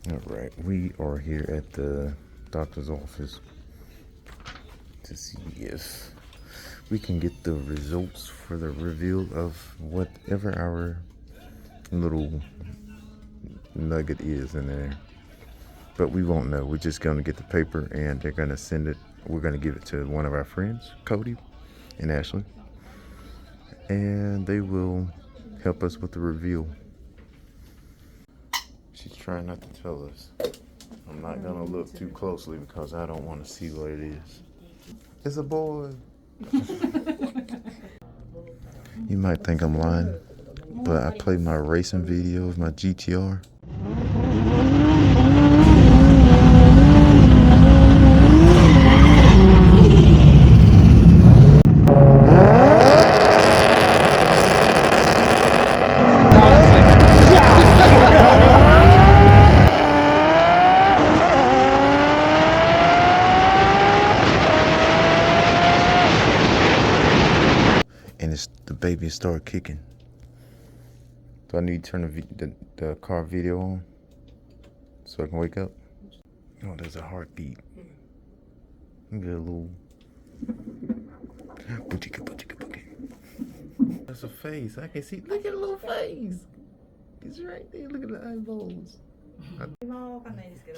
Alright, we are here at the doctor's office to see if we can get the results for the reveal of whatever our little nugget is in there. But we won't know. We're just going to get the paper and they're going to send it. We're going to give it to one of our friends, Cody and Ashley. And they will help us with the reveal. She's trying not to tell us. I'm not going to look too closely because I don't want to see what it is. It's a boy. You might think I'm lying, but I play my racing videos, my GTR. And it's the baby started kicking. Do I need to turn the car video on so I can wake up? Oh, there's a heartbeat. Look at a little. That's a face. I can see. Look at the little face. It's right there. Look at the eyeballs.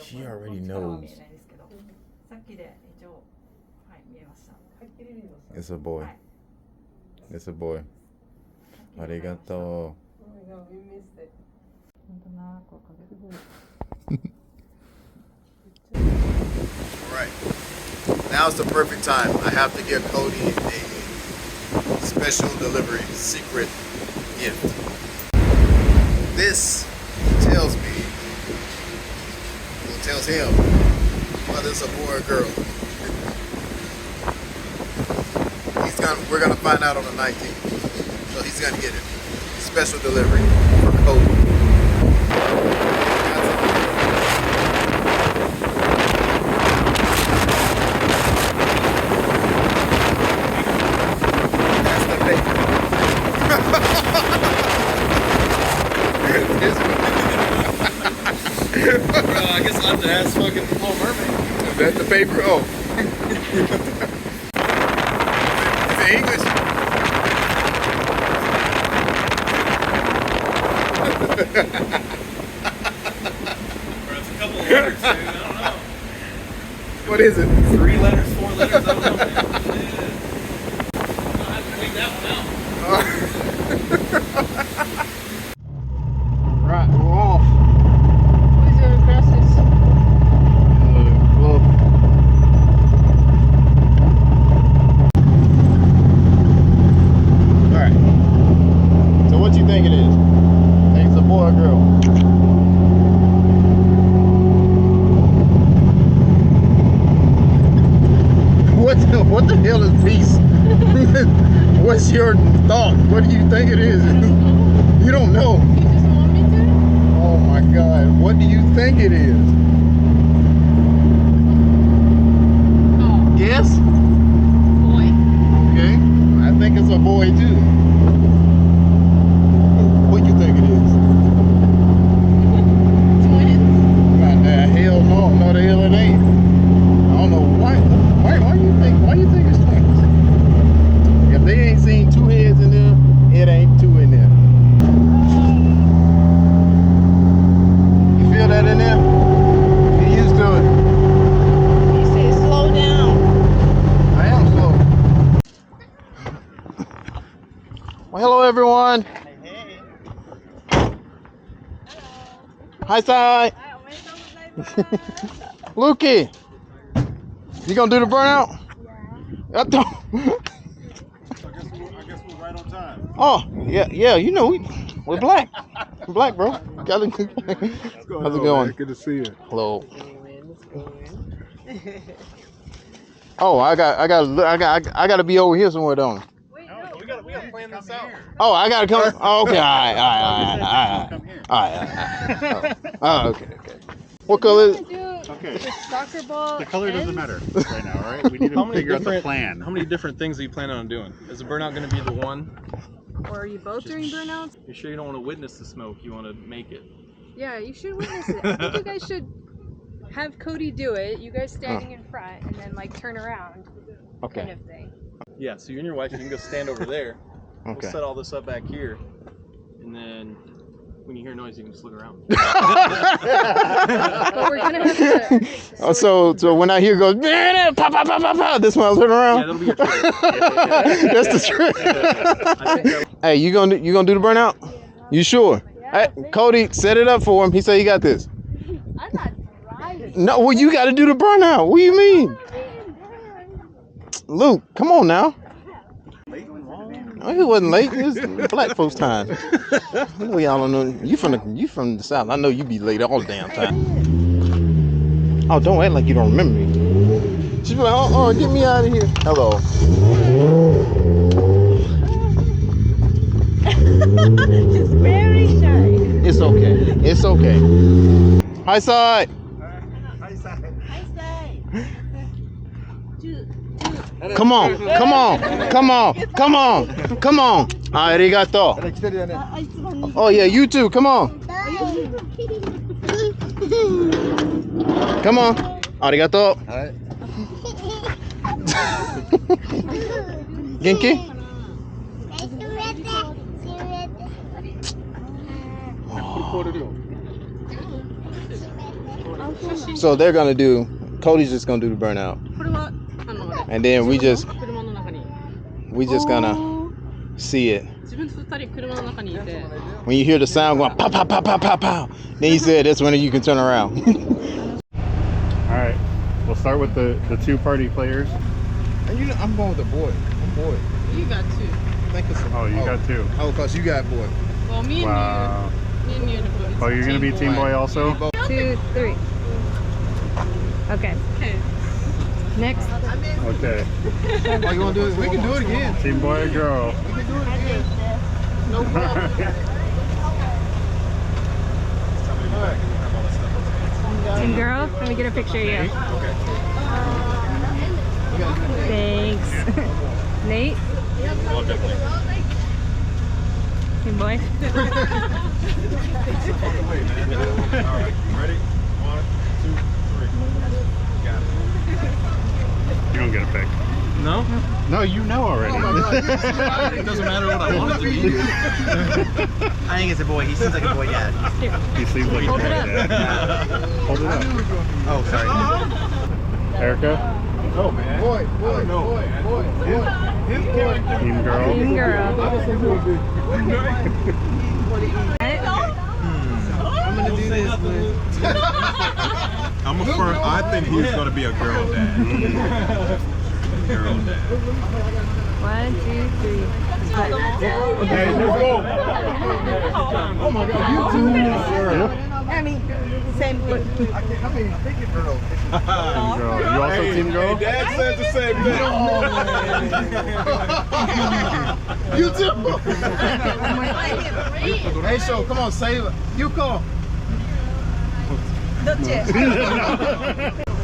She already knows. It's a boy. It's a boy. Arigato. Alright. Now's the perfect time. I have to give Cody a special delivery secret gift. This tells me, well, tells him whether it's a boy or girl. We're gonna find out on the 19th. So he's gonna get it. Special delivery for Cody. That's the paper. I guess I'll have to ask fucking Little Mermaid. Is that the paper? Oh. English. Or it's a couple of letters, dude. I don't know. What is it? 3 letters, 4 letters, I don't know, man. I have to clean that one out. Right, we're off. What is your glasses? Glove. Alright. So what you think it is? Think it's a boy or girl? What the hell is peace? What's your thought? What do you think it is? You don't know. You just want me to? Oh my God. What do you think it is? Oh, Yes? boy. Okay. I think it's a boy too. What do you think it is? Twins? Hell no. No, the hell it ain't. I don't know why you think it's twins? If they ain't seen 2 heads in there, it ain't 2 in there. You feel that in there? Get used to it. You say slow down. I am slow. Well, hello everyone. Hey. Hi, Sai. Lukey, you gonna do the burnout? Yeah. I guess we're right on time. Oh, yeah. You know we're black. We're black, bro. How's it going? Man? Good to see you. Hello. Oh, I got to be over here somewhere, don't I? No, we gotta plan this out. Oh, I gotta come. Oh, okay. All right. Oh, okay. What color is it? Okay. The soccer ball. The color doesn't ends? matter right now, all right? We need to figure out the plan. How many different things are you planning on doing? Is the burnout going to be the one? Or are you both doing burnouts? You sure you don't want to witness the smoke? You want to make it? Yeah, you should witness it. I think you guys should have Cody do it. You guys standing in front and then like turn around. Okay. Kind of thing. Yeah, so you and your wife, you can go stand over there. Okay. We'll set all this up back here. And then when you hear noise, you can just look around. But we're gonna have to. Oh, so when I hear it goes, man, pop, pop, pop, pop, pop, this one I'll turn around. Yeah, that'll be your trick. That's the trick. Hey, you gonna do the burnout? You sure? Hey, Cody, set it up for him. He said he got this. I'm not driving. No, well, you got to do the burnout. What do you mean? Luke, come on now. Oh, he wasn't late. It was black folks' time. I know y'all don't know. You from the South. I know you be late all the damn time. Oh, don't act like you don't remember me. She's like, oh, get me out of here. Hello. She's very shy. It's okay. It's okay. High side. I say. Come on. Come on. Come on. Come on. Come on. Arigato. Oh, yeah, you too. Come on. Come on. Arigato. Genki? So they're gonna do, Cody's just gonna do the burnout. And then we just gonna see it. When you hear the sound going pow, pow, pow, pow, pow, pow, then he said that's when you can turn around. All right, we'll start with the two party players. And I'm going with the boy. I'm boy. You got two. I think it's Oh, you got two. Oh, because you got boy. Well, me and Wow. you. Me and you. Oh, you're gonna be team boy also? 2, 3. Okay. Next. Okay. Oh, you want to do it? We can do it again. Team boy or girl? No problem. Team girl, let me get a picture of you. Thanks. Nate? Team boy? Alright, ready? 1, 2, 3. Got it. You don't get a pick. No? No, you know already. It doesn't matter what I want it to be. I think it's a boy. He seems like a boy dad. He seems like a boy. Hold it up. Hold it up. Oh, sorry. Erica? No, man. Boy. His character. Team girl? Team girl. I'm going to do this, man. I think he's going to be a girl dad. Girl dad. 1, 2, 3. Hey, let's go. Oh my God, you too. I mean, same thing. I mean, pick it, girl. Team girl. You also team girl? Hey, Dad said the same thing. You too. Hey, show, come on, save it. You call.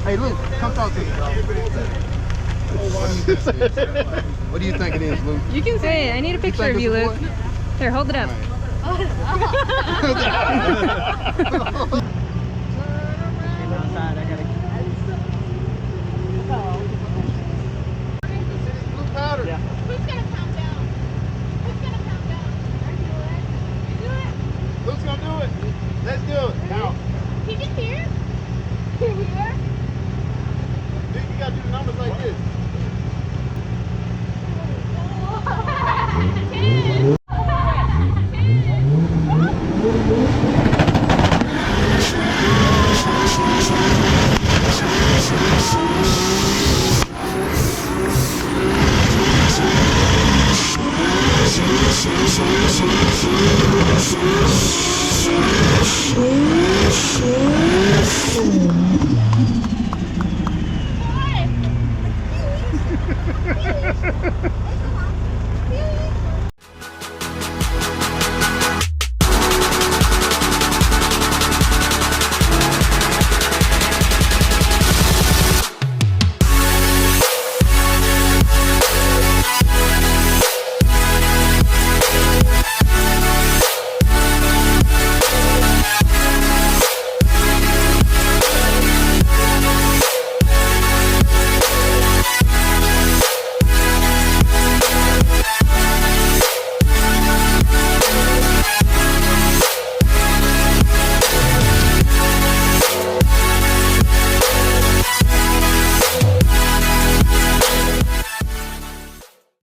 Hey, Luke, come talk to me. What do you think it is, Luke? You can say it. I need a picture of you, Luke. Here, hold it up. Who's gonna count down? Luke's gonna do it. Let's do it. Now, Keep it here. Here. Dude, you gotta do the numbers like this. 10.